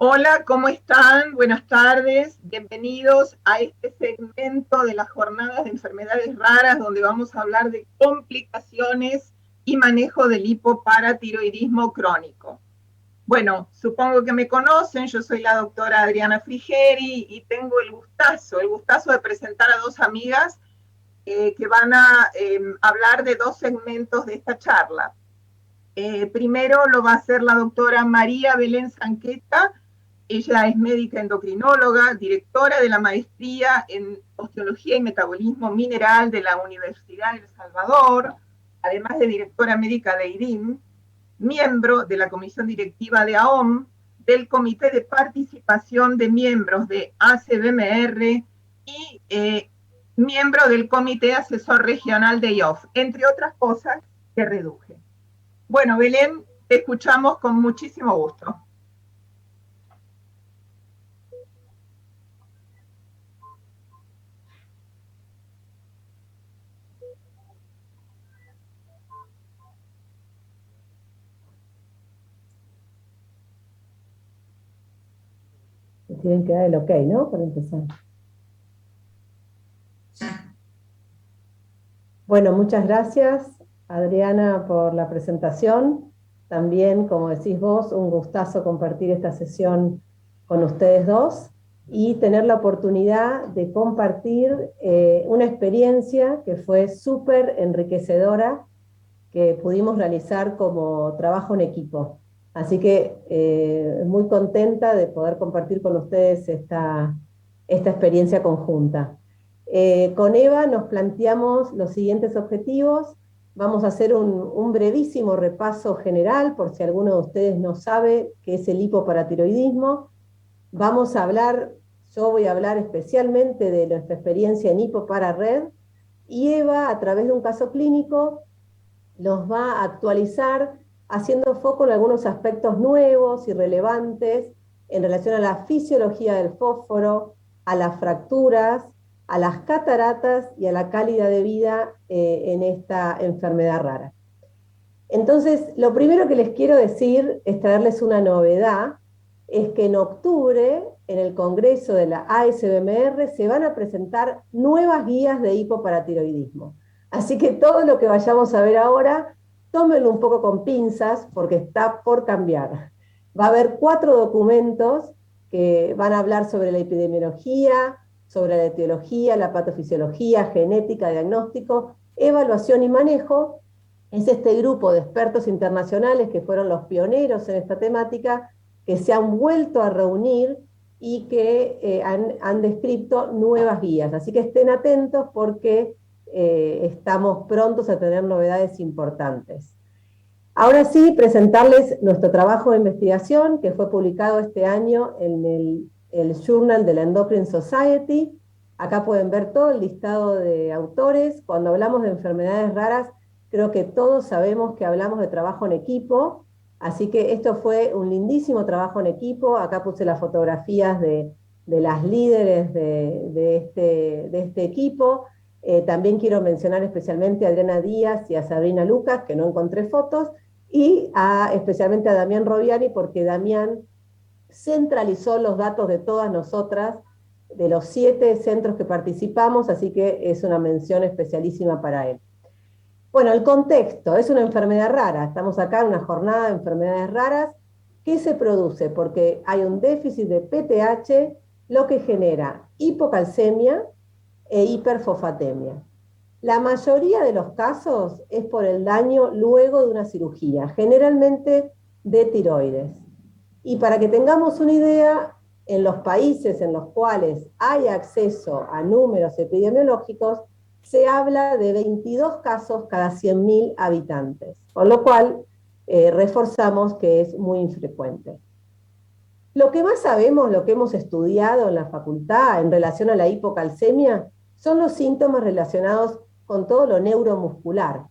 Hola, ¿cómo están? Buenas tardes. Bienvenidos a este segmento de las jornadas de enfermedades raras, donde vamos a hablar de complicaciones y manejo del hipoparatiroidismo crónico. Bueno, supongo que me conocen, yo soy la doctora Adriana Frigeri y tengo el gustazo de presentar a dos amigas que van a hablar de dos segmentos de esta charla. Primero lo va a hacer la doctora María Belén Zanqueta. Ella es médica endocrinóloga, directora de la maestría en osteología y metabolismo mineral de la Universidad de El Salvador, además de directora médica de IDIM, miembro de la comisión directiva de AOM, del Comité de Participación de Miembros de ACBMR y miembro del Comité Asesor Regional de IOF, entre otras cosas que reduje. Bueno, Belén, te escuchamos con muchísimo gusto. Tienen que dar el ok, ¿no? Para empezar. Bueno, muchas gracias, Adriana, por la presentación. También, como decís vos, un gustazo compartir esta sesión con ustedes dos y tener la oportunidad de compartir una experiencia que fue súper enriquecedora que pudimos realizar como trabajo en equipo. Así que muy contenta de poder compartir con ustedes esta experiencia conjunta. Con Eva nos planteamos los siguientes objetivos. Vamos a hacer un brevísimo repaso general, por si alguno de ustedes no sabe qué es el hipoparatiroidismo. Vamos a hablar, yo voy a hablar especialmente de nuestra experiencia en HipoParaRed, y Eva, a través de un caso clínico, los va a actualizar haciendo foco en algunos aspectos nuevos y relevantes en relación a la fisiología del fósforo, a las fracturas, a las cataratas y a la calidad de vida en esta enfermedad rara. Entonces, lo primero que les quiero decir es traerles una novedad, es que en octubre, en el Congreso de la ASBMR, se van a presentar nuevas guías de hipoparatiroidismo. Así que todo lo que vayamos a ver ahora, tómenlo un poco con pinzas, porque está por cambiar. Va a haber 4 documentos que van a hablar sobre la epidemiología, sobre la etiología, la patofisiología, genética, diagnóstico, evaluación y manejo. Es este grupo de expertos internacionales que fueron los pioneros en esta temática, que se han vuelto a reunir y que han descrito nuevas guías. Así que estén atentos porque estamos prontos a tener novedades importantes. Ahora sí, presentarles nuestro trabajo de investigación que fue publicado este año en el Journal de la Endocrine Society. Acá pueden ver todo el listado de autores. Cuando hablamos de enfermedades raras, creo que todos sabemos que hablamos de trabajo en equipo, así que esto fue un lindísimo trabajo en equipo. Acá puse las fotografías de las líderes de este equipo. También quiero mencionar especialmente a Adriana Díaz y a Sabrina Lucas, que no encontré fotos, y especialmente a Damián Roviani, porque Damián centralizó los datos de todas nosotras, de los 7 centros que participamos, así que es una mención especialísima para él. Bueno, el contexto, es una enfermedad rara, estamos acá en una jornada de enfermedades raras. ¿Qué se produce? Porque hay un déficit de PTH, lo que genera hipocalcemia e hiperfosfatemia. La mayoría de los casos es por el daño luego de una cirugía, generalmente de tiroides. Y para que tengamos una idea, en los países en los cuales hay acceso a números epidemiológicos, se habla de 22 casos cada 100.000 habitantes, con lo cual reforzamos que es muy infrecuente. Lo que más sabemos, lo que hemos estudiado en la facultad en relación a la hipocalcemia, son los síntomas relacionados con todo lo neuromuscular,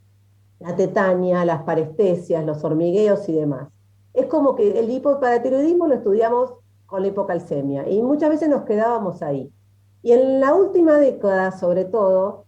la tetania, las parestesias, los hormigueos y demás. Es como que el hipoparatiroidismo lo estudiamos con la hipocalcemia y muchas veces nos quedábamos ahí. Y en la última década, sobre todo,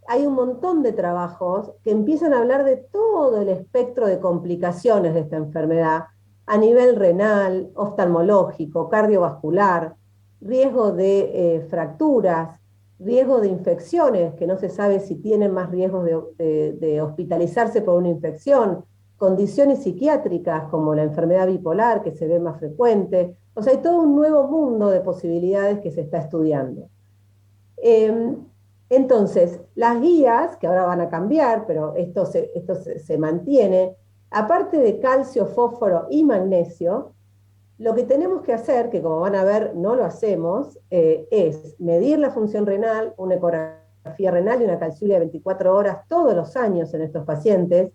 hay un montón de trabajos que empiezan a hablar de todo el espectro de complicaciones de esta enfermedad, a nivel renal, oftalmológico, cardiovascular, riesgo de fracturas, riesgo de infecciones, que no se sabe si tienen más riesgos de hospitalizarse por una infección, condiciones psiquiátricas como la enfermedad bipolar, que se ve más frecuente. O sea, hay todo un nuevo mundo de posibilidades que se está estudiando. Entonces, las guías, que ahora van a cambiar, pero esto se mantiene, aparte de calcio, fósforo y magnesio, lo que tenemos que hacer, que como van a ver no lo hacemos, es medir la función renal, una ecografía renal y una calciuria de 24 horas todos los años en estos pacientes,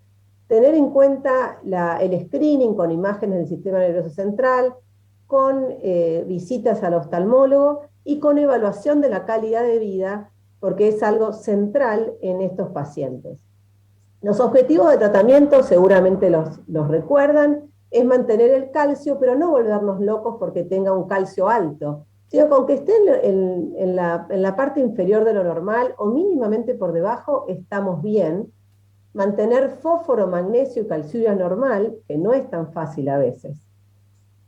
tener en cuenta el screening con imágenes del sistema nervioso central, con visitas al oftalmólogo y con evaluación de la calidad de vida, porque es algo central en estos pacientes. Los objetivos de tratamiento seguramente los recuerdan, es mantener el calcio, pero no volvernos locos porque tenga un calcio alto, sino con que esté en la parte inferior de lo normal o mínimamente por debajo, estamos bien. Mantener fósforo, magnesio y calciuria normal, que no es tan fácil a veces.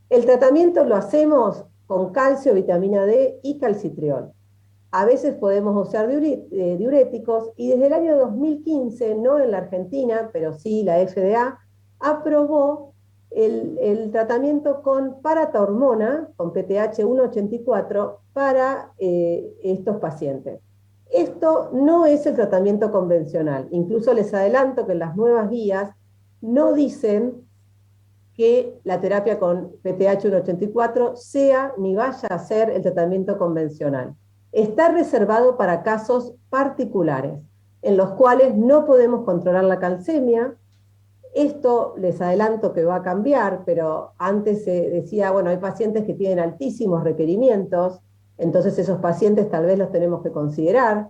El tratamiento lo hacemos con calcio, vitamina D y calcitriol. A veces podemos usar diuréticos y desde el año 2015, no en la Argentina, pero sí la FDA, aprobó el tratamiento con paratormona, con PTH 1,84, para estos pacientes. Esto no es el tratamiento convencional. Incluso les adelanto que en las nuevas guías no dicen que la terapia con PTH 1,84 sea ni vaya a ser el tratamiento convencional. Está reservado para casos particulares, en los cuales no podemos controlar la calcemia. Esto les adelanto que va a cambiar, pero antes se decía, bueno, hay pacientes que tienen altísimos requerimientos, entonces esos pacientes tal vez los tenemos que considerar.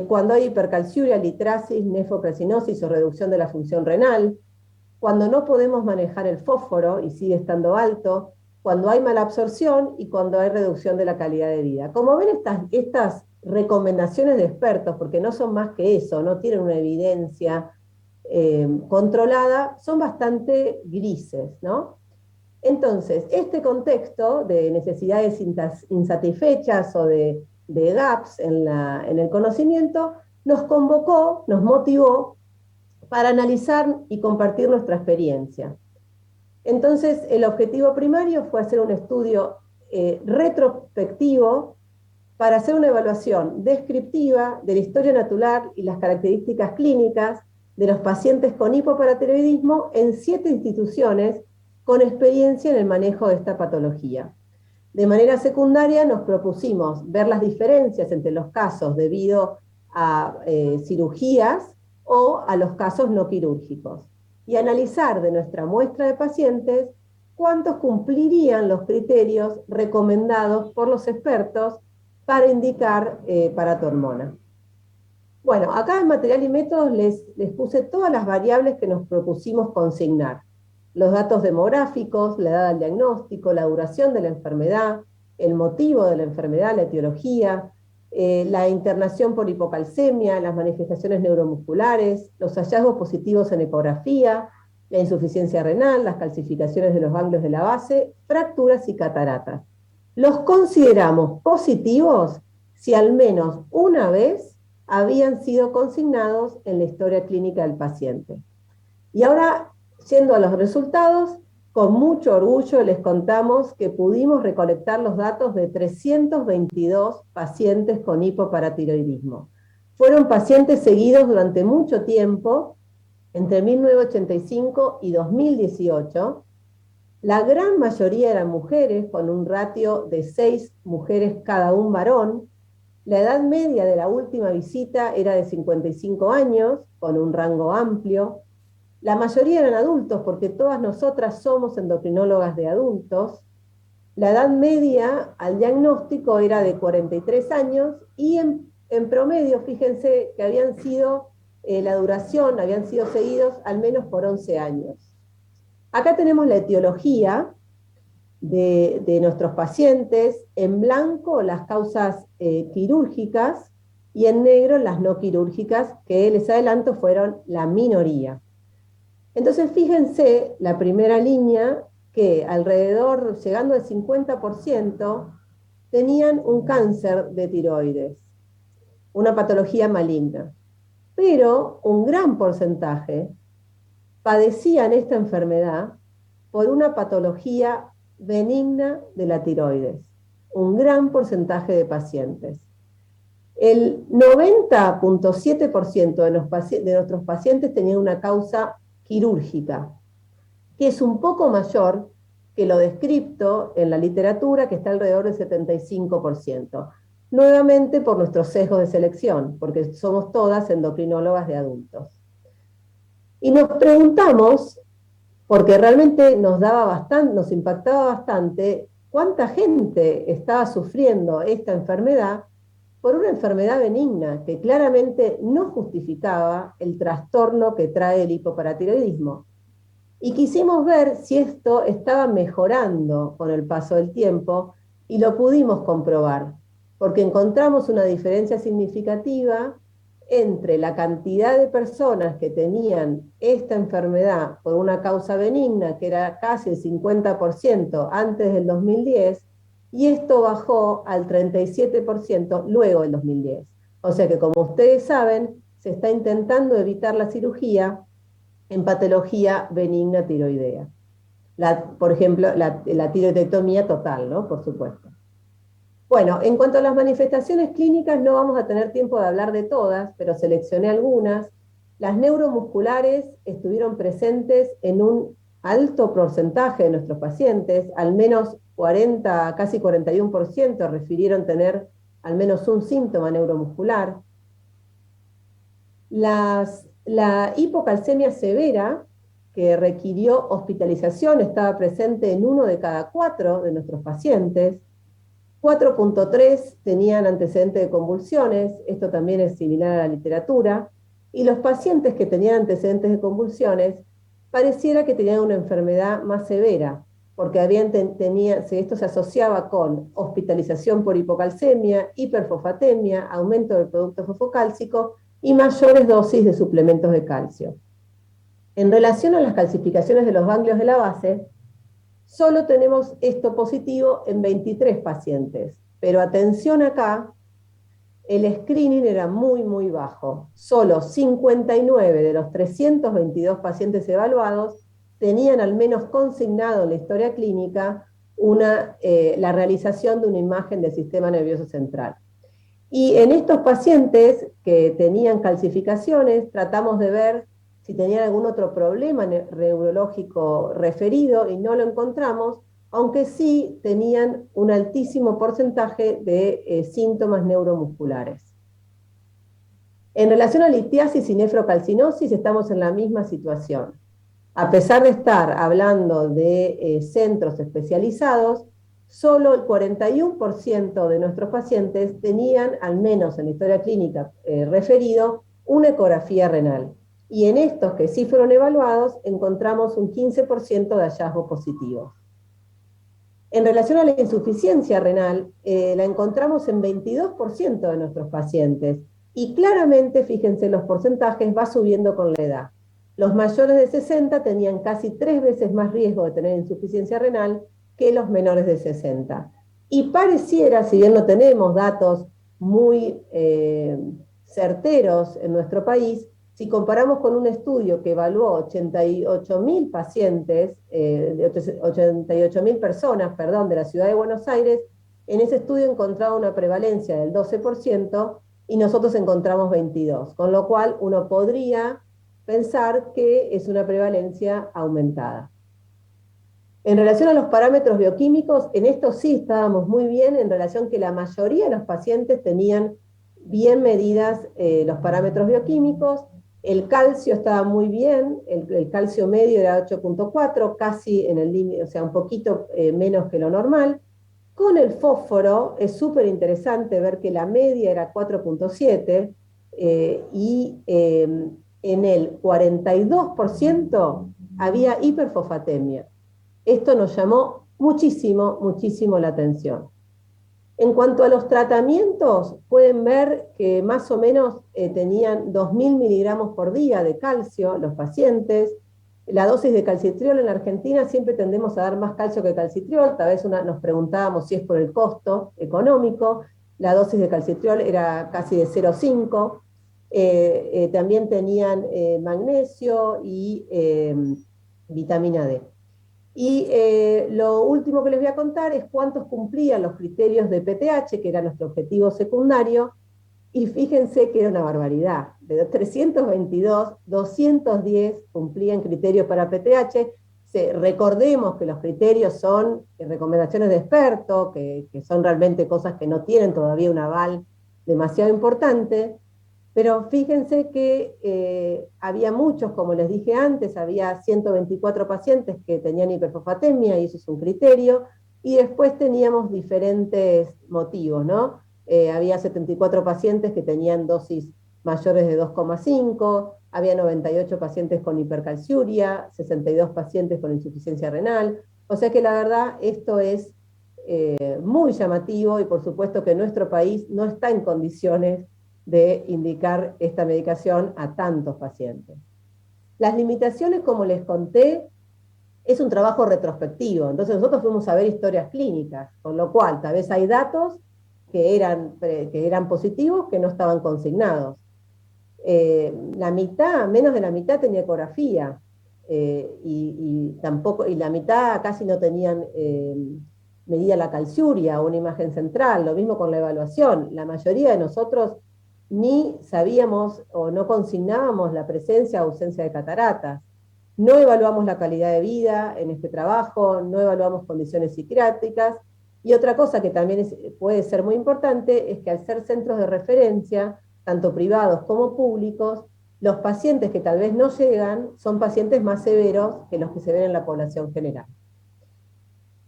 Cuando hay hipercalciuria, litrasis, nefrocalcinosis o reducción de la función renal, cuando no podemos manejar el fósforo y sigue estando alto, cuando hay mala absorción y cuando hay reducción de la calidad de vida. Como ven, estas recomendaciones de expertos, porque no son más que eso, no tienen una evidencia controlada, son bastante grises, ¿no? Entonces, este contexto de necesidades insatisfechas o de gaps en el conocimiento nos convocó, nos motivó para analizar y compartir nuestra experiencia. Entonces, el objetivo primario fue hacer un estudio retrospectivo para hacer una evaluación descriptiva de la historia natural y las características clínicas de los pacientes con hipoparatiroidismo en 7 instituciones con experiencia en el manejo de esta patología. De manera secundaria nos propusimos ver las diferencias entre los casos debido a cirugías o a los casos no quirúrgicos, y analizar de nuestra muestra de pacientes cuántos cumplirían los criterios recomendados por los expertos para indicar paratormona. Bueno, acá en material y métodos les puse todas las variables que nos propusimos consignar. Los datos demográficos, la edad del diagnóstico, la duración de la enfermedad, el motivo de la enfermedad, la etiología, la internación por hipocalcemia, las manifestaciones neuromusculares, los hallazgos positivos en ecografía, la insuficiencia renal, las calcificaciones de los ganglios de la base, fracturas y cataratas. Los consideramos positivos si al menos una vez habían sido consignados en la historia clínica del paciente. Y ahora, yendo a los resultados, con mucho orgullo les contamos que pudimos recolectar los datos de 322 pacientes con hipoparatiroidismo. Fueron pacientes seguidos durante mucho tiempo, entre 1985 y 2018. La gran mayoría eran mujeres, con un ratio de 6 mujeres cada un varón. La edad media de la última visita era de 55 años, con un rango amplio. La mayoría eran adultos, porque todas nosotras somos endocrinólogas de adultos. La edad media al diagnóstico era de 43 años y en promedio, fíjense que habían sido, la duración, habían sido seguidos al menos por 11 años. Acá tenemos la etiología de nuestros pacientes, en blanco las causas quirúrgicas y en negro las no quirúrgicas, que les adelanto fueron la minoría. Entonces fíjense, la primera línea que alrededor, llegando al 50%, tenían un cáncer de tiroides, una patología maligna. Pero un gran porcentaje padecían esta enfermedad por una patología benigna de la tiroides. Un gran porcentaje de pacientes. El 90.7% de nuestros pacientes tenían una causa quirúrgica, que es un poco mayor que lo descrito en la literatura, que está alrededor del 75%. Nuevamente por nuestros sesgos de selección, porque somos todas endocrinólogas de adultos. Y nos preguntamos, porque realmente nos impactaba bastante, cuánta gente estaba sufriendo esta enfermedad por una enfermedad benigna que claramente no justificaba el trastorno que trae el hipoparatiroidismo. Y quisimos ver si esto estaba mejorando con el paso del tiempo y lo pudimos comprobar, porque encontramos una diferencia significativa entre la cantidad de personas que tenían esta enfermedad por una causa benigna, que era casi el 50% antes del 2010, y esto bajó al 37% luego del 2010. O sea que, como ustedes saben, se está intentando evitar la cirugía en patología benigna tiroidea. Por ejemplo, la tiroidectomía total, ¿no? Por supuesto. Bueno, en cuanto a las manifestaciones clínicas, no vamos a tener tiempo de hablar de todas, pero seleccioné algunas. Las neuromusculares estuvieron presentes en un alto porcentaje de nuestros pacientes, al menos 40, casi 41% refirieron tener al menos un síntoma neuromuscular. La hipocalcemia severa, que requirió hospitalización, estaba presente en 1 de cada 4 de nuestros pacientes. 4.3 tenían antecedentes de convulsiones, esto también es similar a la literatura, y los pacientes que tenían antecedentes de convulsiones pareciera que tenían una enfermedad más severa, porque esto se asociaba con hospitalización por hipocalcemia, hiperfosfatemia, aumento del producto fosfocálcico y mayores dosis de suplementos de calcio. En relación a las calcificaciones de los ganglios de la base, solo tenemos esto positivo en 23 pacientes, pero atención acá, el screening era muy, muy bajo. Solo 59 de los 322 pacientes evaluados tenían al menos consignado en la historia clínica la realización de una imagen del sistema nervioso central. Y en estos pacientes que tenían calcificaciones, tratamos de ver si tenían algún otro problema neurológico referido y no lo encontramos, aunque sí tenían un altísimo porcentaje de síntomas neuromusculares. En relación a litiasis y nefrocalcinosis estamos en la misma situación. A pesar de estar hablando de centros especializados, solo el 41% de nuestros pacientes tenían, al menos en la historia clínica referido, una ecografía renal. Y en estos que sí fueron evaluados, encontramos un 15% de hallazgos positivos. En relación a la insuficiencia renal, la encontramos en 22% de nuestros pacientes. Y claramente, fíjense, los porcentajes va subiendo con la edad. Los mayores de 60 tenían casi 3 veces más riesgo de tener insuficiencia renal que los menores de 60. Y pareciera, si bien no tenemos datos muy certeros en nuestro país, si comparamos con un estudio que evaluó 88.000 pacientes, 88.000 personas, perdón, de la ciudad de Buenos Aires, en ese estudio encontraba una prevalencia del 12% y nosotros encontramos 22%, con lo cual uno podría pensar que es una prevalencia aumentada. En relación a los parámetros bioquímicos, en esto sí estábamos muy bien, en relación que la mayoría de los pacientes tenían bien medidas los parámetros bioquímicos. El calcio estaba muy bien, el calcio medio era 8.4, casi en el límite, o sea, un poquito menos que lo normal. Con el fósforo es súper interesante ver que la media era 4.7 y en el 42% había hiperfosfatemia. Esto nos llamó muchísimo, muchísimo la atención. En cuanto a los tratamientos, pueden ver que más o menos tenían 2.000 miligramos por día de calcio los pacientes. la dosis de calcitriol en la Argentina siempre tendemos a dar más calcio que calcitriol, tal vez nos preguntábamos si es por el costo económico, la dosis de calcitriol era casi de 0,5, también tenían magnesio y vitamina D. Y lo último que les voy a contar es cuántos cumplían los criterios de PTH, que era nuestro objetivo secundario, y fíjense que era una barbaridad. De 322, 210 cumplían criterios para PTH. Recordemos que los criterios son recomendaciones de expertos, que son realmente cosas que no tienen todavía un aval demasiado importante, pero fíjense que había muchos, como les dije antes, había 124 pacientes que tenían hiperfosfatemia, y eso es un criterio, y después teníamos diferentes motivos, ¿no? Había 74 pacientes que tenían dosis mayores de 2,5, había 98 pacientes con hipercalciuria, 62 pacientes con insuficiencia renal, o sea que la verdad esto es muy llamativo, y por supuesto que nuestro país no está en condiciones de indicar esta medicación a tantos pacientes. Las limitaciones, como les conté, es un trabajo retrospectivo, entonces nosotros fuimos a ver historias clínicas, con lo cual tal vez hay datos que eran positivos que no estaban consignados. Menos de la mitad tenía ecografía, y la mitad casi no tenían medida la calciuria o una imagen central, lo mismo con la evaluación. La mayoría de nosotros ni sabíamos o no consignábamos la presencia o ausencia de cataratas. No evaluamos la calidad de vida en este trabajo, no evaluamos condiciones psiquiátricas, y otra cosa que también puede ser muy importante es que al ser centros de referencia, tanto privados como públicos, los pacientes que tal vez no llegan son pacientes más severos que los que se ven en la población general.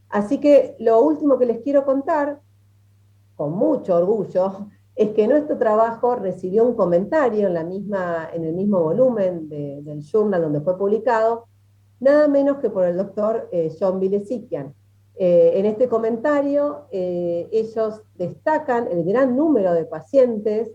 Así que lo último que les quiero contar, con mucho orgullo, es que nuestro trabajo recibió un comentario en el mismo volumen del journal donde fue publicado, nada menos que por el doctor John Vilesikian. En este comentario ellos destacan el gran número de pacientes,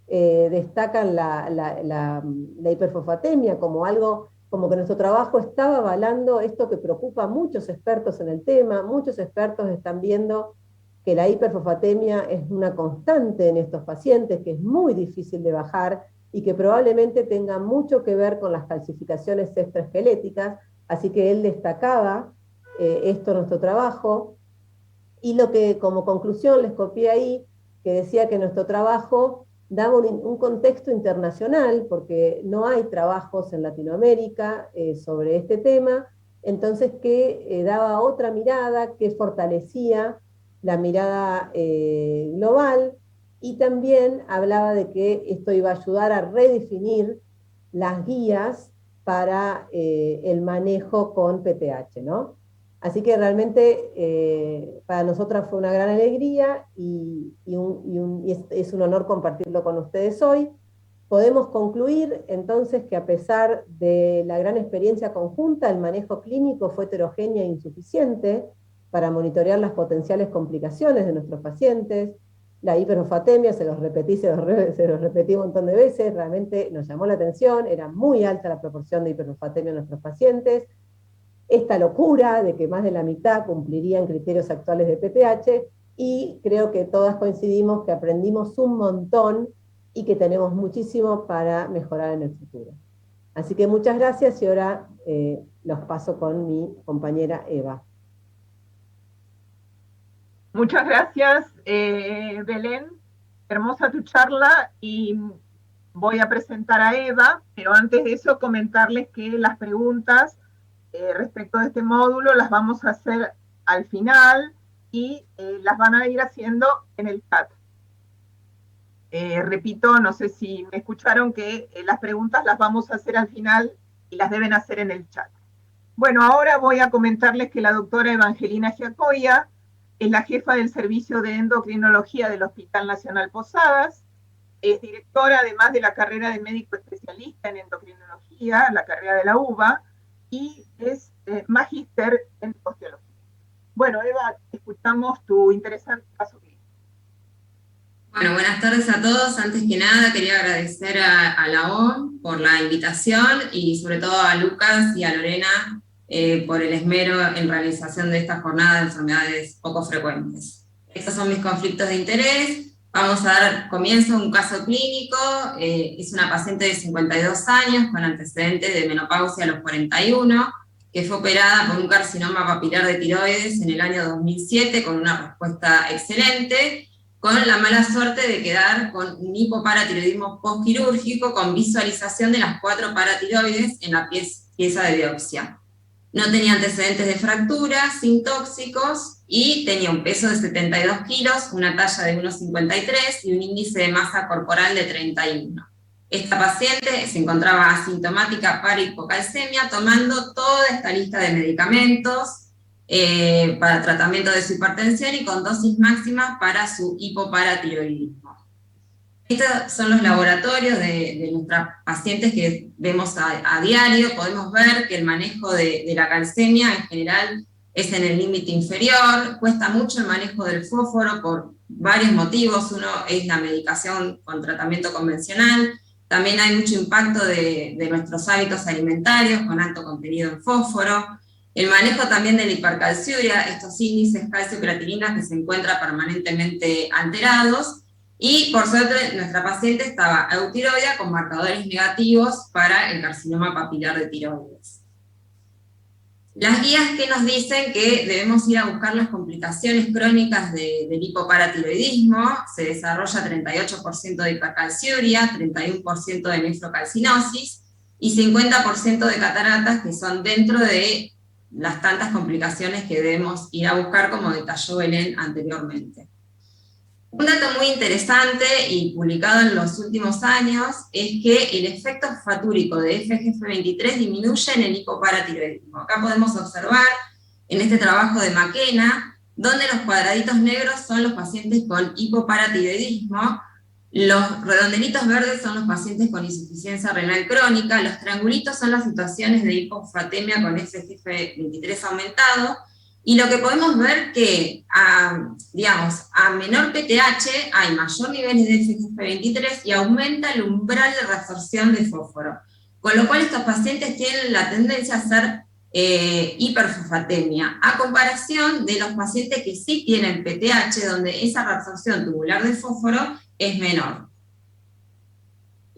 destacan la hiperfosfatemia como algo, como que nuestro trabajo estaba avalando esto que preocupa a muchos expertos en el tema. Muchos expertos están viendo que la hiperfosfatemia es una constante en estos pacientes, que es muy difícil de bajar y que probablemente tenga mucho que ver con las calcificaciones extraesqueléticas, así que él destacaba esto en nuestro trabajo, y lo que como conclusión les copié ahí, que decía que nuestro trabajo daba un contexto internacional, porque no hay trabajos en Latinoamérica sobre este tema, entonces que daba otra mirada, que fortalecía la mirada global, y también hablaba de que esto iba a ayudar a redefinir las guías para el manejo con PTH, ¿no? Así que realmente para nosotras fue una gran alegría, y es un honor compartirlo con ustedes hoy. Podemos concluir entonces que a pesar de la gran experiencia conjunta, el manejo clínico fue heterogéneo e insuficiente para monitorear las potenciales complicaciones de nuestros pacientes. La hiperfosfatemia, se los repetí un montón de veces, realmente nos llamó la atención, era muy alta la proporción de hiperfosfatemia en nuestros pacientes. Esta locura de que más de la mitad cumplirían criterios actuales de PTH, y creo que todas coincidimos que aprendimos un montón y que tenemos muchísimo para mejorar en el futuro. Así que muchas gracias, y ahora los paso con mi compañera Eva. Muchas gracias, Belén. Hermosa tu charla, y voy a presentar a Eva, pero antes de eso comentarles que las preguntas respecto de este módulo las vamos a hacer al final, y las van a ir haciendo en el chat. Repito, no sé si me escucharon, que las preguntas las vamos a hacer al final y las deben hacer en el chat. Bueno, ahora voy a comentarles que la doctora Evangelina Giacoia es la jefa del servicio de endocrinología del Hospital Nacional Posadas, es directora además de la carrera de médico especialista en endocrinología, la carrera de la UBA, y es magíster en osteología. Bueno, Eva, escuchamos tu interesante caso clínico. Bueno, buenas tardes a todos. Antes que nada quería agradecer a la ON por la invitación y sobre todo a Lucas y a Lorena por el esmero en realización de esta jornada de enfermedades poco frecuentes. Estos son mis conflictos de interés. Vamos a dar comienzo a un caso clínico. Es una paciente de 52 años con antecedentes de menopausia a los 41, que fue operada por un carcinoma papilar de tiroides en el año 2007 con una respuesta excelente, con la mala suerte de quedar con un hipoparatiroidismo postquirúrgico con visualización de las 4 paratiroides en la pieza de biopsia. No tenía antecedentes de fracturas, sin tóxicos, y tenía un peso de 72 kilos, una talla de 1,53 y un índice de masa corporal de 31. Esta paciente se encontraba asintomática para hipocalcemia, tomando toda esta lista de medicamentos para tratamiento de su hipertensión y con dosis máximas para su hipoparatiroidismo. Estos son los laboratorios de nuestras pacientes que vemos a diario. Podemos ver que el manejo de la calcemia en general es en el límite inferior. Cuesta mucho el manejo del fósforo por varios motivos. Uno es la medicación con tratamiento convencional. También hay mucho impacto de nuestros hábitos alimentarios con alto contenido en fósforo. El manejo también de la hipercalciuria, estos índices calcio-creatinina que se encuentran permanentemente alterados. Y por suerte nuestra paciente estaba eutiroidea con marcadores negativos para el carcinoma papilar de tiroides. Las guías que nos dicen que debemos ir a buscar las complicaciones crónicas del hipoparatiroidismo: se desarrolla 38% de hipercalciuria, 31% de nefrocalcinosis y 50% de cataratas, que son dentro de las tantas complicaciones que debemos ir a buscar, como detalló Belén anteriormente. Un dato muy interesante y publicado en los últimos años es que el efecto fatúrico de FGF23 disminuye en el hipoparatiroidismo. Acá podemos observar en este trabajo de McKenna, donde los cuadraditos negros son los pacientes con hipoparatiroidismo, los redondelitos verdes son los pacientes con insuficiencia renal crónica, los triangulitos son las situaciones de hipofosfatemia con FGF23 aumentado, y lo que podemos ver que, a menor PTH hay mayor niveles de FGF23 y aumenta el umbral de reabsorción de fósforo, con lo cual estos pacientes tienen la tendencia a ser hiperfosfatemia, a comparación de los pacientes que sí tienen PTH, donde esa reabsorción tubular de fósforo es menor.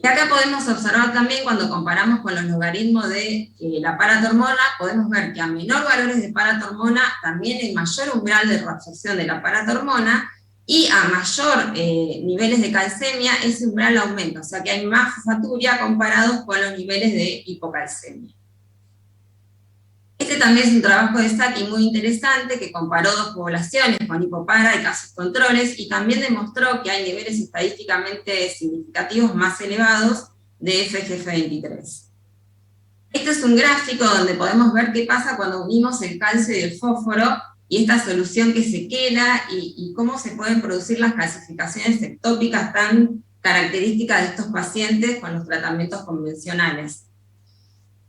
Y acá podemos observar también, cuando comparamos con los logaritmos de la paratormona, podemos ver que a menor valores de paratormona también hay mayor umbral de reabsorción de la paratormona, y a mayor niveles de calcemia ese umbral aumenta, o sea que hay más fosfaturia comparados con los niveles de hipocalcemia. Este también es un trabajo de Saki muy interesante, que comparó 2 poblaciones con hipopara y casos controles, y también demostró que hay niveles estadísticamente significativos más elevados de FGF23. Este es un gráfico donde podemos ver qué pasa cuando unimos el calcio y el fósforo, y esta solución que se queda, y cómo se pueden producir las calcificaciones ectópicas tan características de estos pacientes con los tratamientos convencionales.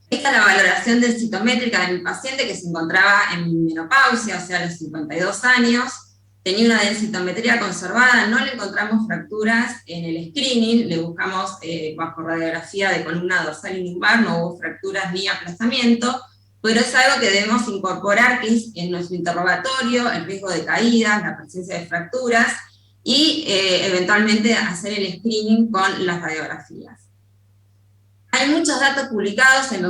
Esta es la valoración densitométrica de mi paciente, que se encontraba en menopausia, o sea, a los 52 años, tenía una densitometría conservada, no le encontramos fracturas en el screening, le buscamos bajo radiografía de columna dorsal y lumbar, no hubo fracturas ni aplastamiento, pero es algo que debemos incorporar, que es en nuestro interrogatorio, el riesgo de caídas, la presencia de fracturas, y eventualmente hacer el screening con las radiografías. Hay muchos datos publicados en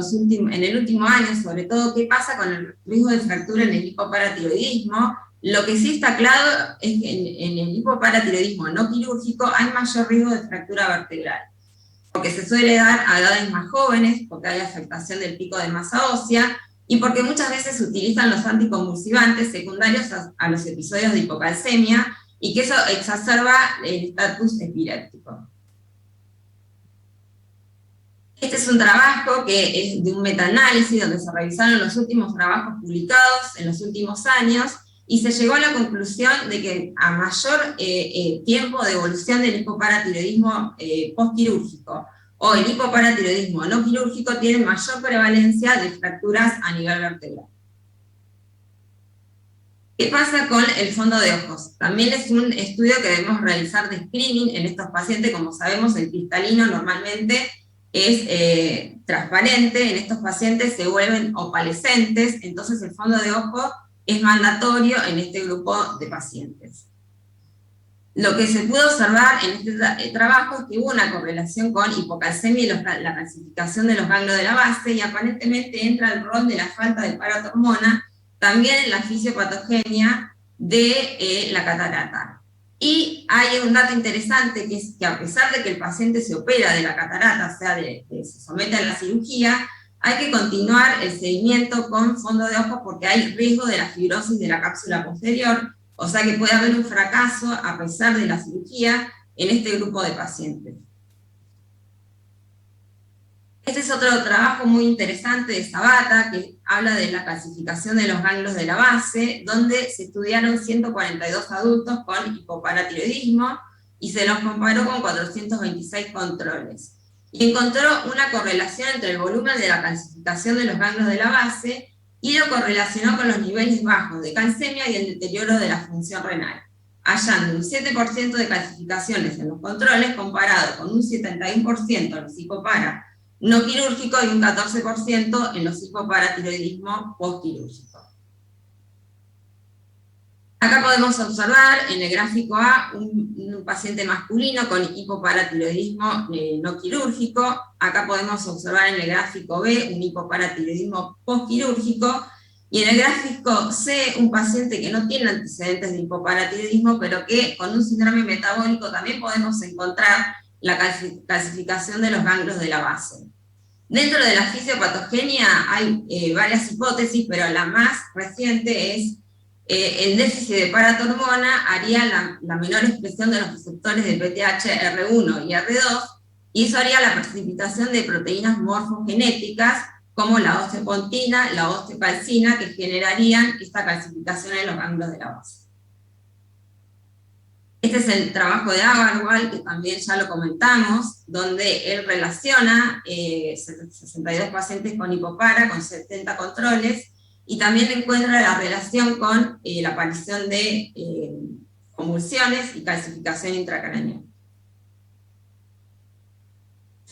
el último año, sobre todo qué pasa con el riesgo de fractura en el hipoparatiroidismo. Lo que sí está claro es que en el hipoparatiroidismo no quirúrgico hay mayor riesgo de fractura vertebral, porque se suele dar a edades más jóvenes, porque hay afectación del pico de masa ósea, y porque muchas veces se utilizan los anticonvulsivantes secundarios a los episodios de hipocalcemia, y que eso exacerba el estatus epiléptico. Este es un trabajo que es de un metaanálisis donde se revisaron los últimos trabajos publicados en los últimos años, y se llegó a la conclusión de que a mayor tiempo de evolución del hipoparatiroidismo postquirúrgico o el hipoparatiroidismo no quirúrgico tiene mayor prevalencia de fracturas a nivel vertebral. ¿Qué pasa con el fondo de ojos? También es un estudio que debemos realizar de screening en estos pacientes. Como sabemos, el cristalino normalmente es transparente, en estos pacientes se vuelven opalescentes, entonces el fondo de ojo es mandatorio en este grupo de pacientes. Lo que se pudo observar en este trabajo es que hubo una correlación con hipocalcemia y la calcificación de los ganglios de la base, y aparentemente entra el rol de la falta de paratormona también en la fisiopatogenia de la catarata. Y hay un dato interesante, que es que a pesar de que el paciente se opera de la catarata, o sea, se somete a la cirugía, hay que continuar el seguimiento con fondo de ojo porque hay riesgo de la fibrosis de la cápsula posterior, o sea que puede haber un fracaso a pesar de la cirugía en este grupo de pacientes. Este es otro trabajo muy interesante de Sabata, que habla de la calcificación de los ganglios de la base, donde se estudiaron 142 adultos con hipoparatiroidismo y se los comparó con 426 controles. Y encontró una correlación entre el volumen de la calcificación de los ganglios de la base y lo correlacionó con los niveles bajos de calcemia y el deterioro de la función renal, hallando un 7% de calcificaciones en los controles comparado con un 71% en los hipopara no quirúrgico y un 14% en los hipoparatiroidismo postquirúrgico. Acá podemos observar en el gráfico A un paciente masculino con hipoparatiroidismo no quirúrgico. Acá podemos observar en el gráfico B un hipoparatiroidismo postquirúrgico. Y en el gráfico C un paciente que no tiene antecedentes de hipoparatiroidismo, pero que con un síndrome metabólico también podemos encontrar la calcificación de los ganglios de la base. Dentro de la fisiopatogenia hay varias hipótesis, pero la más reciente es el déficit de paratormona haría la menor expresión de los receptores de PTH R1 y R2, y eso haría la precipitación de proteínas morfogenéticas como la osteopontina, la osteocalcina, que generarían esta calcificación en los ganglios de la base. Este es el trabajo de Agarwal, que también ya lo comentamos, donde él relaciona 62 pacientes con hipopara, con 70 controles, y también encuentra la relación con la aparición de convulsiones y calcificación intracraneal.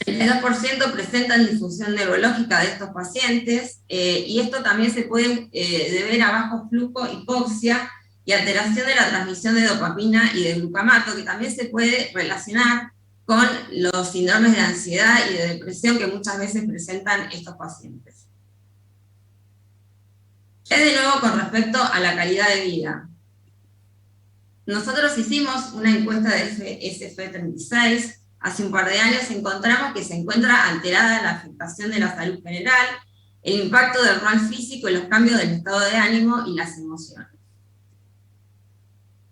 El 32% presentan disfunción neurológica de estos pacientes, y esto también se puede deber a bajo flujo, hipoxia, y alteración de la transmisión de dopamina y de glucamato, que también se puede relacionar con los síndromes de ansiedad y de depresión que muchas veces presentan estos pacientes. De nuevo, con respecto a la calidad de vida. Nosotros hicimos una encuesta de SF36 hace un par de años, encontramos que se encuentra alterada la afectación de la salud general, el impacto del rol físico y los cambios del estado de ánimo y las emociones.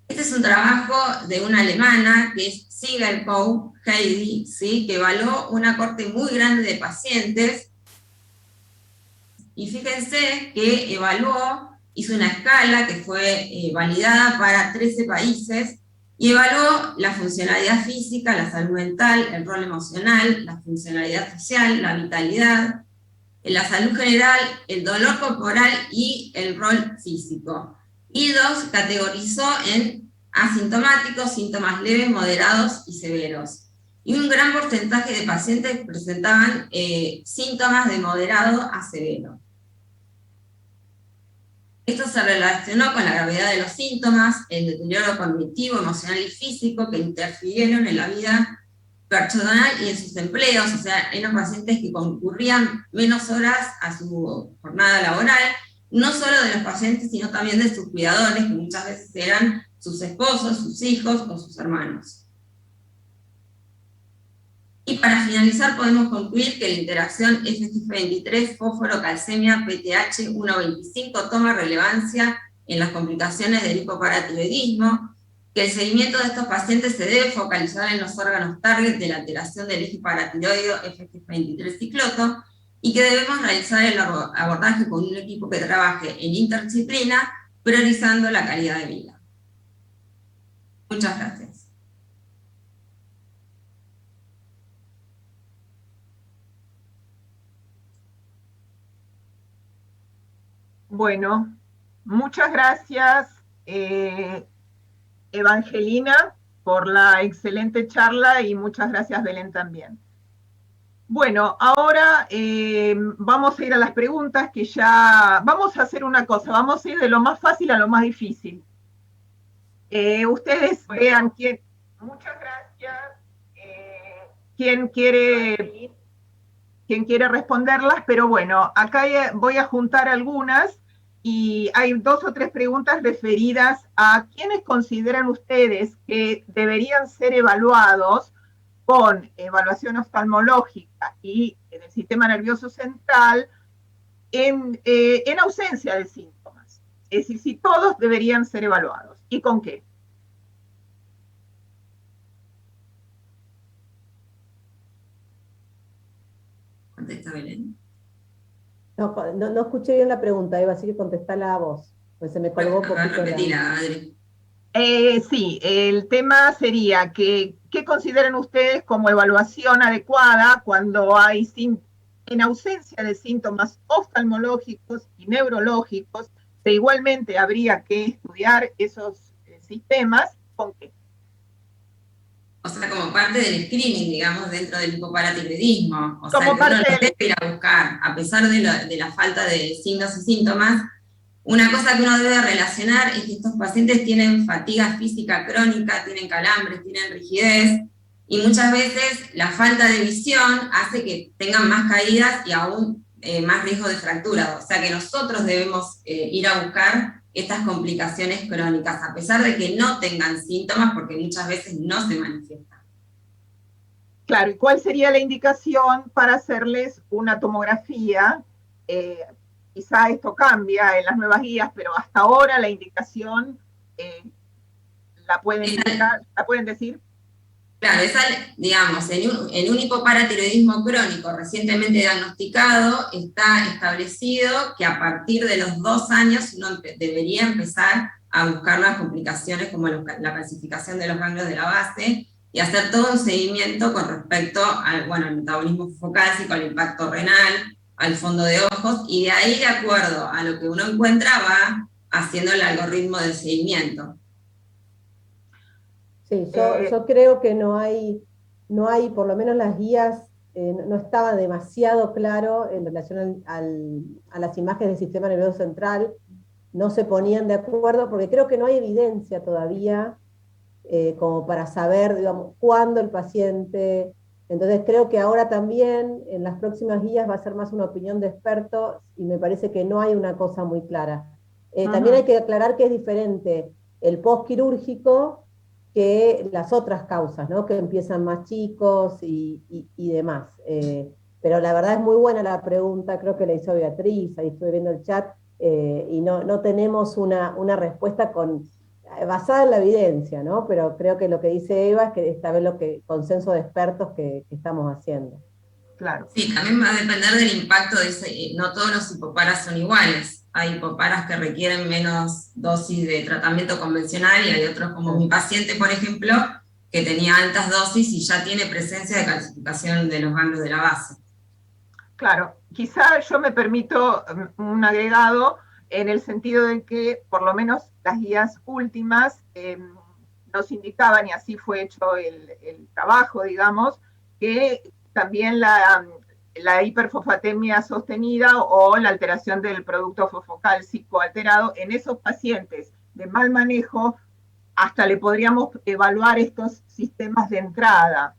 Este es un trabajo de una alemana, que es Siegelkow, Heidi, ¿sí? Que evaluó una corte muy grande de pacientes, y fíjense que hizo una escala que fue validada para 13 países, y evaluó la funcionalidad física, la salud mental, el rol emocional, la funcionalidad social, la vitalidad, la salud general, el dolor corporal y el rol físico. Y los categorizó en asintomáticos, síntomas leves, moderados y severos. Y un gran porcentaje de pacientes presentaban síntomas de moderado a severo. Esto se relacionó con la gravedad de los síntomas, el deterioro cognitivo, emocional y físico que interfirieron en la vida personal y en sus empleos, o sea, eran pacientes que concurrían menos horas a su jornada laboral, no solo de los pacientes, sino también de sus cuidadores, que muchas veces eran sus esposos, sus hijos o sus hermanos. Y para finalizar podemos concluir que la interacción FGF23, fósforo, calcemia, PTH 1,25 toma relevancia en las complicaciones del hipoparatiroidismo, que el seguimiento de estos pacientes se debe focalizar en los órganos target de la alteración del eje paratiroideo FGF23 cicloto, y que debemos realizar el abordaje con un equipo que trabaje en interdisciplina, priorizando la calidad de vida. Muchas gracias. Bueno, muchas gracias Evangelina, por la excelente charla y muchas gracias, Belén, también. Bueno, ahora vamos a ir a las preguntas que ya... Vamos a hacer una cosa, vamos a ir de lo más fácil a lo más difícil. Ustedes vean quién... Muchas gracias. ¿Quién quiere responderlas? Pero bueno, acá voy a juntar algunas y hay 2 o 3 preguntas referidas a quiénes consideran ustedes que deberían ser evaluados con evaluación oftalmológica y del sistema nervioso central en ausencia de síntomas. Es decir, si todos deberían ser evaluados. ¿Y con qué? Contesta Belén. No escuché bien la pregunta, Eva, así que contestala a vos, pues se me colgó un poquito. Repetila, Adri. Sí, el tema sería que, ¿qué consideran ustedes como evaluación adecuada cuando hay en ausencia de síntomas oftalmológicos y neurológicos? Que igualmente habría que estudiar esos sistemas. ¿Con qué? O sea, como parte del screening, digamos, dentro del hipoparatiroidismo. O sea, Como que uno parte lo debe ir a buscar, a pesar de la falta de signos y síntomas. Una cosa que uno debe relacionar es que estos pacientes tienen fatiga física crónica, tienen calambres, tienen rigidez, y muchas veces la falta de visión hace que tengan más caídas y aún más riesgo de fractura. O sea que nosotros debemos ir a buscar estas complicaciones crónicas, a pesar de que no tengan síntomas, porque muchas veces no se manifiestan. Claro, ¿y cuál sería la indicación para hacerles una tomografía? Quizá esto cambia en las nuevas guías, pero hasta ahora la indicación la pueden decir. Claro, digamos, en un hipoparatiroidismo crónico recientemente diagnosticado, está establecido que a partir de los 2 años uno debería empezar a buscar las complicaciones como la calcificación de los ganglios de la base y hacer todo un seguimiento con respecto al metabolismo focálico, al impacto renal, al fondo de ojos, y de ahí, de acuerdo a lo que uno encuentra, va haciendo el algoritmo de seguimiento. Sí, yo creo que no hay, por lo menos las guías, no estaba demasiado claro en relación a las imágenes del sistema nervioso central, no se ponían de acuerdo, porque creo que no hay evidencia todavía como para saber, digamos, cuándo el paciente... Entonces creo que ahora también, en las próximas guías, va a ser más una opinión de expertos, y me parece que no hay una cosa muy clara. También hay que aclarar que es diferente el postquirúrgico que las otras causas, ¿no? Que empiezan más chicos y demás. Pero la verdad es muy buena la pregunta, creo que la hizo Beatriz, ahí estuve viendo el chat, y no tenemos una respuesta basada en la evidencia, ¿no? Pero creo que lo que dice Eva es que esta vez consenso de expertos que estamos haciendo. Claro. Sí, también va a depender del impacto de no todos los hipoparas son iguales. Hay hipoparas que requieren menos dosis de tratamiento convencional y hay otros, como mi paciente, por ejemplo, que tenía altas dosis y ya tiene presencia de calcificación de los ganglios de la base. Claro, quizá yo me permito un agregado en el sentido de que por lo menos las guías últimas nos indicaban, y así fue hecho el trabajo, digamos, que también la hiperfosfatemia sostenida o la alteración del producto fosfocálcico alterado en esos pacientes de mal manejo, hasta le podríamos evaluar estos sistemas de entrada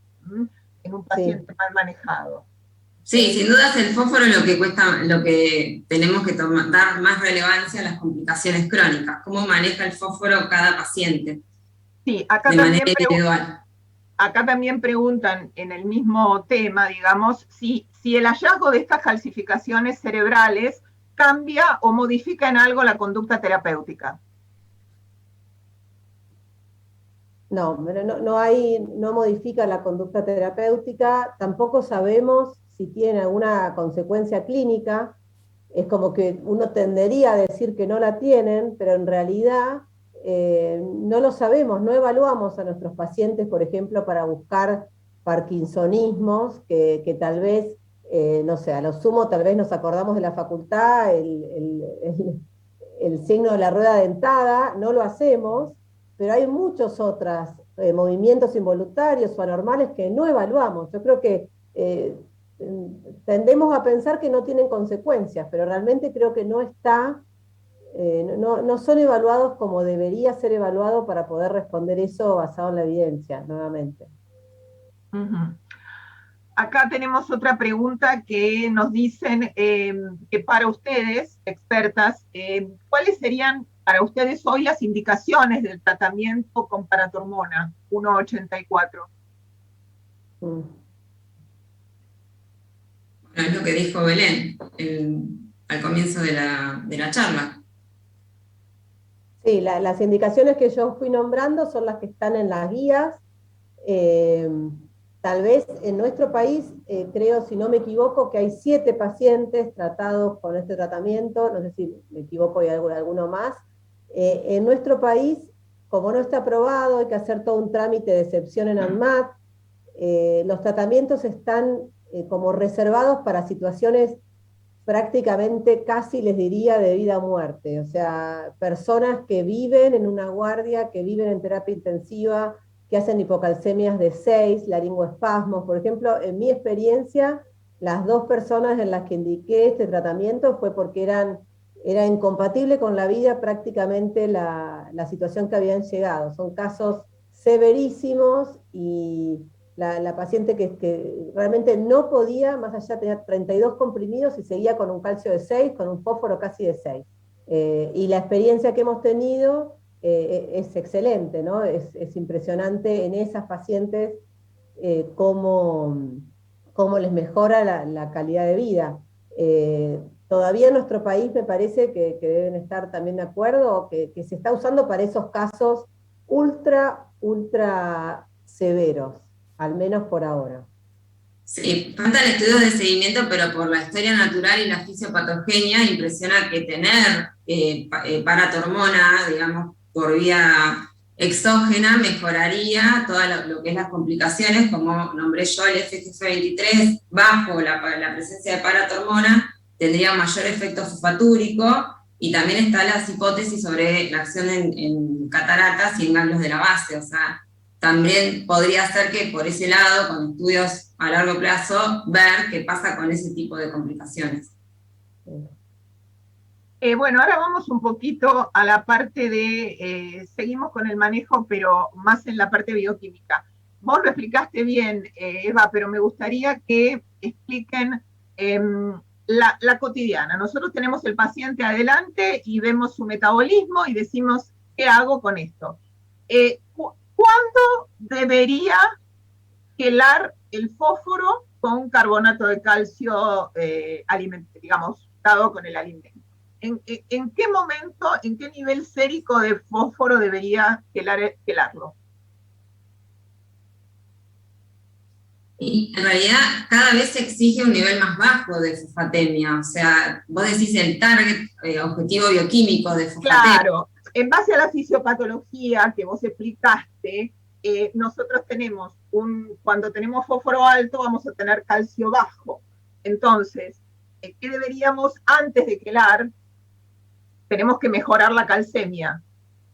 en un paciente mal manejado. Sí, sin dudas el fósforo es lo que tenemos que dar más relevancia a las complicaciones crónicas, cómo maneja el fósforo cada paciente. Sí, acá también preguntan en el mismo tema, digamos, si el hallazgo de estas calcificaciones cerebrales cambia o modifica en algo la conducta terapéutica. No modifica la conducta terapéutica, tampoco sabemos si tiene alguna consecuencia clínica. Es como que uno tendería a decir que no la tienen, pero en realidad no lo sabemos, no evaluamos a nuestros pacientes, por ejemplo, para buscar parkinsonismos, que tal vez, no sé, a lo sumo tal vez nos acordamos de la facultad, el signo de la rueda dentada, no lo hacemos, pero hay muchos otros movimientos involuntarios o anormales que no evaluamos. Yo creo que tendemos a pensar que no tienen consecuencias, pero realmente creo que no está, no son evaluados como debería ser evaluado para poder responder eso basado en la evidencia, nuevamente. Uh-huh. Acá tenemos otra pregunta que nos dicen que para ustedes, expertas, ¿cuáles serían para ustedes hoy las indicaciones del tratamiento con paratormona 184? Bueno, es lo que dijo Belén al comienzo de la charla. Sí, las indicaciones que yo fui nombrando son las que están en las guías. Tal vez en nuestro país, creo, si no me equivoco, que hay 7 pacientes tratados con este tratamiento, no sé si me equivoco y hay alguno más. En nuestro país, como no está aprobado, hay que hacer todo un trámite de excepción en ANMAT, los tratamientos están como reservados para situaciones prácticamente casi les diría de vida o muerte, o sea, personas que viven en una guardia, que viven en terapia intensiva, que hacen hipocalcemias de 6, laringoespasmos. Por ejemplo, en mi experiencia, las 2 personas en las que indiqué este tratamiento fue porque era incompatible con la vida prácticamente la situación que habían llegado. Son casos severísimos y la paciente que realmente no podía, más allá tenía 32 comprimidos y seguía con un calcio de 6, con un fósforo casi de 6. Y la experiencia que hemos tenido es excelente, ¿no? Es impresionante en esas pacientes cómo les mejora la calidad de vida. Todavía en nuestro país me parece que deben estar también de acuerdo, que se está usando para esos casos ultra severos, al menos por ahora. Sí, faltan estudios de seguimiento, pero por la historia natural y la fisiopatogenia impresiona que tener paratormona, digamos, por vía exógena mejoraría todo lo que es las complicaciones, como nombré yo, el FGF23 bajo la presencia de paratormona tendría un mayor efecto fosfatúrico, y también están las hipótesis sobre la acción en cataratas y en ganglios de la base, o sea, también podría ser que por ese lado, con estudios a largo plazo, ver qué pasa con ese tipo de complicaciones. Bueno, ahora vamos un poquito a la parte de, seguimos con el manejo, pero más en la parte bioquímica. Vos lo explicaste bien, Eva, pero me gustaría que expliquen la cotidiana. Nosotros tenemos el paciente adelante y vemos su metabolismo y decimos, ¿qué hago con esto? ¿Cuándo debería quelar el fósforo con carbonato de calcio, digamos, dado con el alimento? ¿En qué momento, en qué nivel sérico de fósforo debería quelarlo? Y en realidad cada vez se exige un nivel más bajo de fosfatemia, o sea, vos decís el target objetivo bioquímico de fosfatemia. Claro, en base a la fisiopatología que vos explicaste, nosotros tenemos cuando tenemos fósforo alto vamos a tener calcio bajo. Entonces, ¿qué deberíamos antes de quelar? Tenemos que mejorar la calcemia.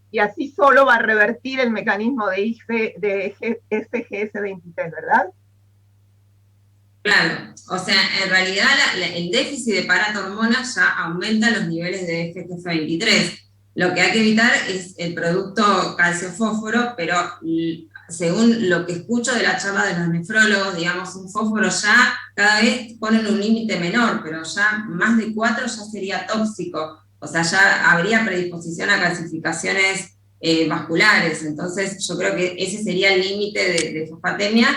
Y así solo va a revertir el mecanismo de FGF23, ¿verdad? Claro, o sea, en realidad el déficit de paratormona ya aumenta los niveles de FGF23. Lo que hay que evitar es el producto calcio-fósforo, pero según lo que escucho de la charla de los nefrólogos, digamos, un fósforo ya cada vez ponen un límite menor, pero ya más de 4 ya sería tóxico. O sea, ya habría predisposición a calcificaciones vasculares. Entonces, yo creo que ese sería el límite de fosfatemia.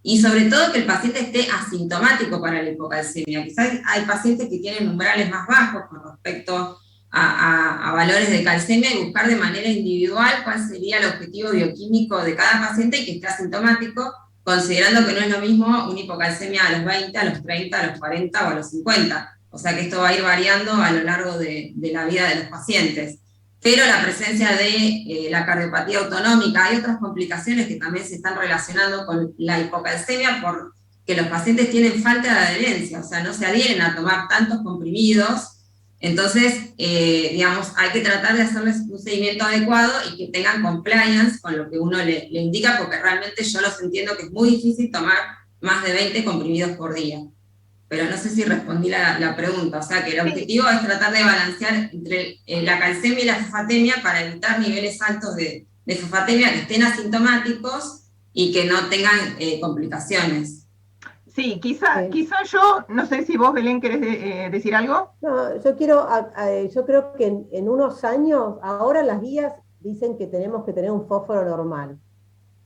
Y sobre todo que el paciente esté asintomático para la hipocalcemia. Quizás hay pacientes que tienen umbrales más bajos con respecto a valores de calcemia, y buscar de manera individual cuál sería el objetivo bioquímico de cada paciente y que esté asintomático, considerando que no es lo mismo una hipocalcemia a los 20, a los 30, a los 40 o a los 50. O sea que esto va a ir variando a lo largo de la vida de los pacientes. Pero la presencia de la cardiopatía autonómica, hay otras complicaciones que también se están relacionando con la hipocalcemia, porque los pacientes tienen falta de adherencia, o sea, no se adhieren a tomar tantos comprimidos, Entonces, digamos, hay que tratar de hacerles un seguimiento adecuado y que tengan compliance con lo que uno le indica, porque realmente yo los entiendo que es muy difícil tomar más de 20 comprimidos por día. Pero no sé si respondí la pregunta, o sea que el objetivo es tratar de balancear entre la calcemia y la fosfatemia para evitar niveles altos de fosfatemia que estén asintomáticos y que no tengan complicaciones. Sí, quizá yo, no sé si vos, Belén, querés decir algo. No, yo creo que en unos años, ahora las guías dicen que tenemos que tener un fósforo normal,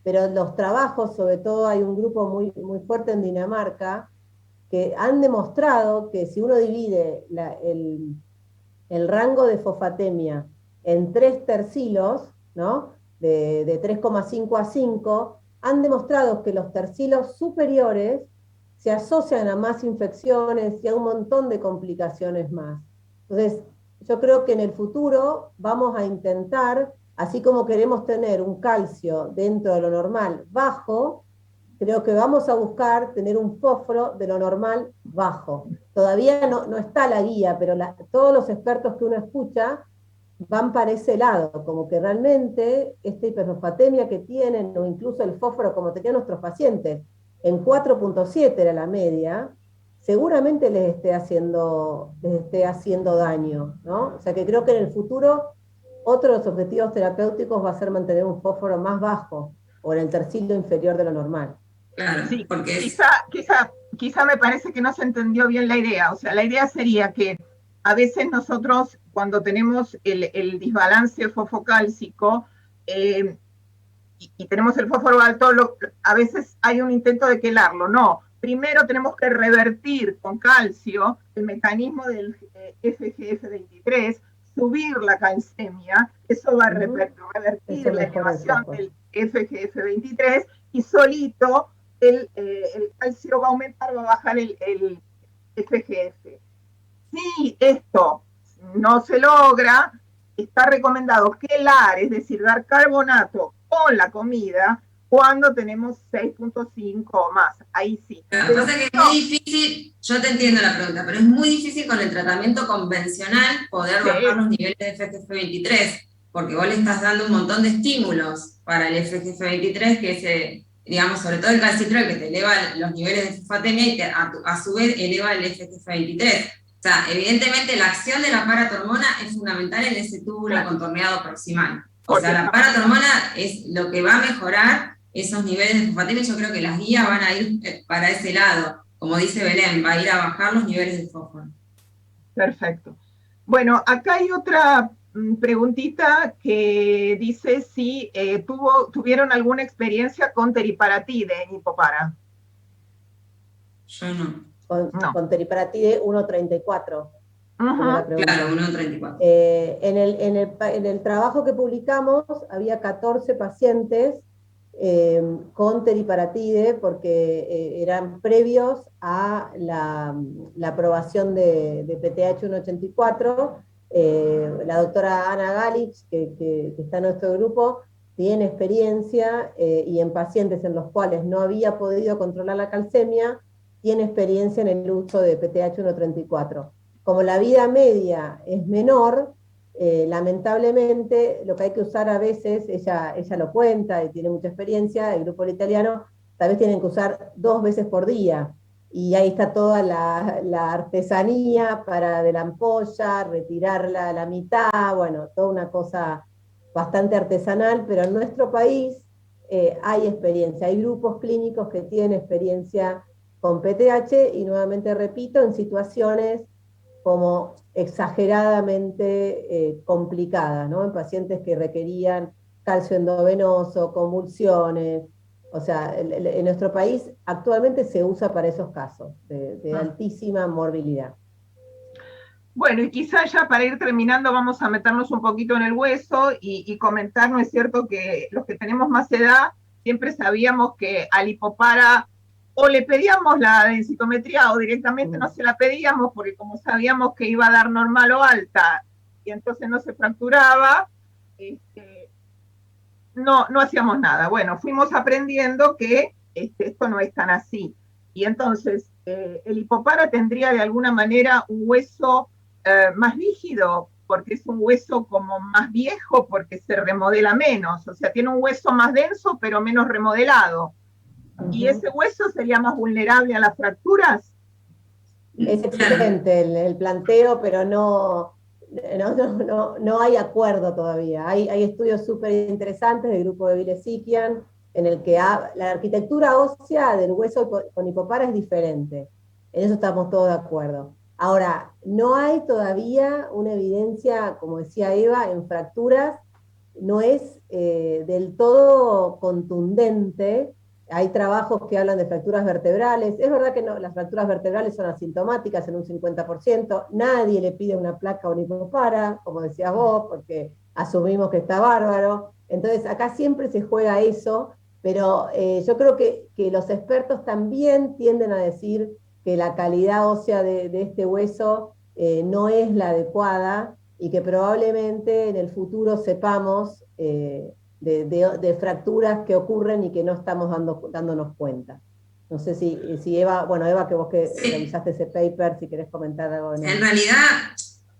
pero los trabajos, sobre todo hay un grupo muy, muy fuerte en Dinamarca, que han demostrado que si uno divide el rango de fosfatemia en 3 tercilos, ¿no? de 3,5 a 5, han demostrado que los tercilos superiores se asocian a más infecciones y a un montón de complicaciones más. Entonces, yo creo que en el futuro vamos a intentar, así como queremos tener un calcio dentro de lo normal bajo, creo que vamos a buscar tener un fósforo de lo normal bajo. Todavía no está la guía, pero todos los expertos que uno escucha van para ese lado, como que realmente esta hiperfosfatemia que tienen, o incluso el fósforo como tenían nuestros pacientes, en 4,7 era la media, seguramente les esté haciendo daño, ¿no? O sea que creo que en el futuro otro de los objetivos terapéuticos va a ser mantener un fósforo más bajo, o en el tercilio inferior de lo normal. Claro, Sí, porque quizá me parece que no se entendió bien la idea. O sea, la idea sería que a veces nosotros, cuando tenemos el desbalance fosfocálcico y tenemos el fósforo alto, a veces hay un intento de quelarlo. No, primero tenemos que revertir con calcio el mecanismo del FGF23, subir la calcemia, eso va a revertir la elevación del FGF23 y solito el calcio va a aumentar, va a bajar el FGF. Si esto no se logra, está recomendado quelar, es decir, dar carbonato con la comida cuando tenemos 6,5 o más. Ahí sí. Lo que pasa es que es muy difícil, yo te entiendo la pregunta, pero es muy difícil con el tratamiento convencional poder bajar los niveles de FGF23, porque vos le estás dando un montón de estímulos para el FGF23, que es, digamos, sobre todo el calcitrol, que te eleva los niveles de fosfatemia y que a su vez eleva el FGF23. O sea, evidentemente la acción de la paratormona es fundamental en ese túbulo contorneado proximal. O sea, la paratormona es lo que va a mejorar esos niveles de fosfatemia. Yo creo que las guías van a ir para ese lado. Como dice Belén, va a ir a bajar los niveles de fósforo. Perfecto. Bueno, acá hay otra preguntita que dice si tuvieron alguna experiencia con teriparatide en hipopara. Yo no. Con teriparatide 1,34. Claro, 1,34. En el trabajo que publicamos había 14 pacientes con teriparatide porque eran previos a la aprobación de PTH 184. La doctora Ana Galich, que está en nuestro grupo, tiene experiencia y en pacientes en los cuales no había podido controlar la calcemia, tiene experiencia en el uso de PTH 134. Como la vida media es menor, lamentablemente lo que hay que usar a veces, ella lo cuenta y tiene mucha experiencia, el grupo italiano, tal vez tienen que usar 2 veces por día, y ahí está toda la artesanía de la ampolla, retirarla a la mitad, bueno, toda una cosa bastante artesanal, pero en nuestro país hay experiencia, hay grupos clínicos que tienen experiencia con PTH, y nuevamente repito, en situaciones como exageradamente complicadas, ¿no? En pacientes que requerían calcio endovenoso, convulsiones. O sea, en nuestro país actualmente se usa para esos casos de altísima morbilidad. Bueno, y quizá ya para ir terminando vamos a meternos un poquito en el hueso y comentar, ¿no es cierto?, que los que tenemos más edad siempre sabíamos que al hipopara o le pedíamos la densitometría o directamente no se la pedíamos porque como sabíamos que iba a dar normal o alta y entonces no se fracturaba, no hacíamos nada. Bueno, fuimos aprendiendo que esto no es tan así. Y entonces el hipopara tendría de alguna manera un hueso más rígido, porque es un hueso como más viejo, porque se remodela menos, o sea, tiene un hueso más denso, pero menos remodelado. ¿Y ese hueso sería más vulnerable a las fracturas? Es excelente el planteo, pero no hay acuerdo todavía. Hay estudios súper interesantes del grupo de Vile-Sikian, en el que la arquitectura ósea del hueso con hipopara es diferente. En eso estamos todos de acuerdo. Ahora, no hay todavía una evidencia, como decía Eva, en fracturas, no es del todo contundente. Hay trabajos que hablan de fracturas vertebrales. Es verdad que no, las fracturas vertebrales son asintomáticas en un 50%. Nadie le pide una placa o una hipopara, como decías vos, porque asumimos que está bárbaro. Entonces, acá siempre se juega eso, pero yo creo que los expertos también tienden a decir que la calidad ósea de este hueso no es la adecuada y que probablemente en el futuro sepamos de fracturas que ocurren y que no estamos dándonos cuenta. No sé si Eva, bueno, Eva, que vos que revisaste ese paper, si querés comentar algo. En realidad,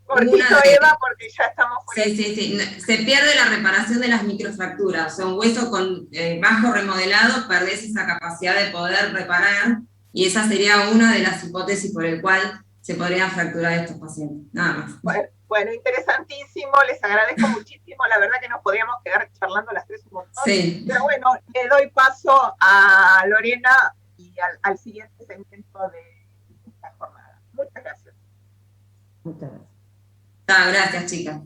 cortito, Eva, porque ya estamos fuera. Sí. Se pierde la reparación de las microfracturas. O sea, un hueso con bajo remodelado, perdés esa capacidad de poder reparar, y esa sería una de las hipótesis por el cual se podrían fracturar estos pacientes. Nada más. Bueno, interesantísimo, les agradezco muchísimo, la verdad que nos podríamos quedar charlando las tres un montón. Sí. Pero bueno, le doy paso a Lorena y al siguiente segmento de esta jornada. Muchas gracias. Muchas gracias. Gracias, chicas.